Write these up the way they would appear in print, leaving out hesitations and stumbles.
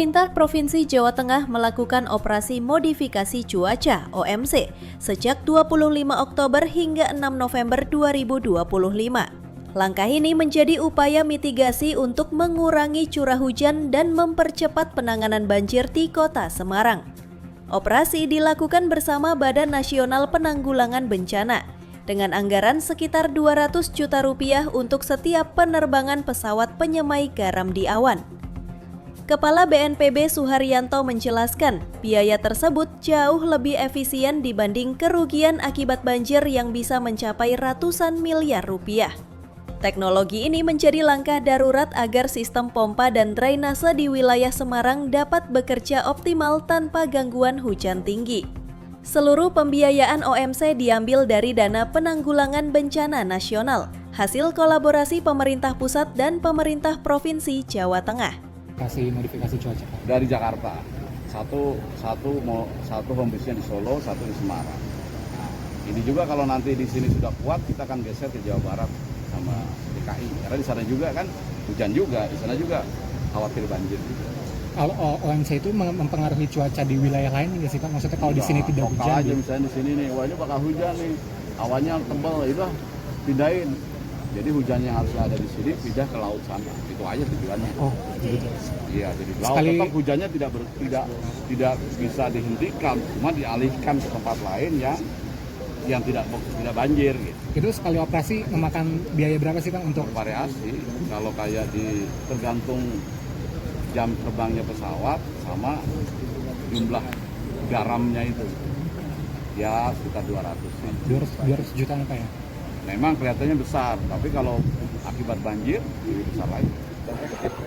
Pemerintah Provinsi Jawa Tengah melakukan operasi modifikasi cuaca (OMC) sejak 25 Oktober hingga 6 November 2025. Langkah ini menjadi upaya mitigasi untuk mengurangi curah hujan dan mempercepat penanganan banjir di Kota Semarang. Operasi dilakukan bersama Badan Nasional Penanggulangan Bencana dengan anggaran sekitar 200 juta rupiah untuk setiap penerbangan pesawat penyemai garam di awan. Kepala BNPB Suharyanto menjelaskan, biaya tersebut jauh lebih efisien dibanding kerugian akibat banjir yang bisa mencapai ratusan miliar rupiah. Teknologi ini menjadi langkah darurat agar sistem pompa dan drainase di wilayah Semarang dapat bekerja optimal tanpa gangguan hujan tinggi. Seluruh pembiayaan OMC diambil dari Dana Penanggulangan Bencana Nasional, hasil kolaborasi pemerintah pusat dan pemerintah Provinsi Jawa Tengah. Modifikasi cuaca dari Jakarta, satu home base-nya di Solo, satu di Semarang. Nah, ini juga kalau nanti di sini sudah kuat, kita akan geser ke Jawa Barat sama DKI, karena di sana juga kan hujan juga, di sana juga khawatir banjir juga. Kalau OMC itu mempengaruhi cuaca di wilayah lain nggak sih Pak? Maksudnya kalau di sini tidak hujan? Aja misalnya di sini nih, wah ini bakal hujan nih, awannya tebal, itu pindahin. Jadi hujan yang harusnya ada di sini pindah ke laut sana, itu aja tujuannya. Oh, gitu. Iya, jadi laut tetap hujannya tidak bisa dihentikan, cuma dialihkan ke tempat lain yang tidak banjir. Gitu. Itu sekali operasi memakan biaya berapa sih Pak untuk? Variasi, kalau kayak tergantung jam terbangnya pesawat sama jumlah garamnya itu, ya sekitar 200 juta apa ya? Memang kelihatannya besar, tapi kalau akibat banjir lebih besar lagi.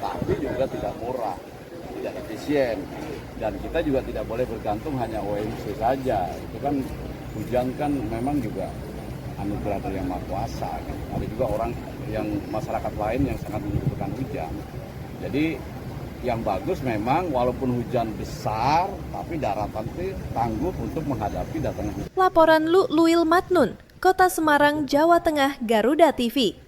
Tapi juga tidak murah, tidak efisien, dan kita juga tidak boleh bergantung hanya OMC saja. Itu kan hujan kan memang juga anugerah dari Yang Maha Kuasa. Gitu. Ada juga orang yang masyarakat lain yang sangat membutuhkan hujan. Jadi yang bagus memang walaupun hujan besar, tapi daratan itu tangguh untuk menghadapi datangnya hujan. Laporan Luil Matnun, Kota Semarang, Jawa Tengah, Garuda TV.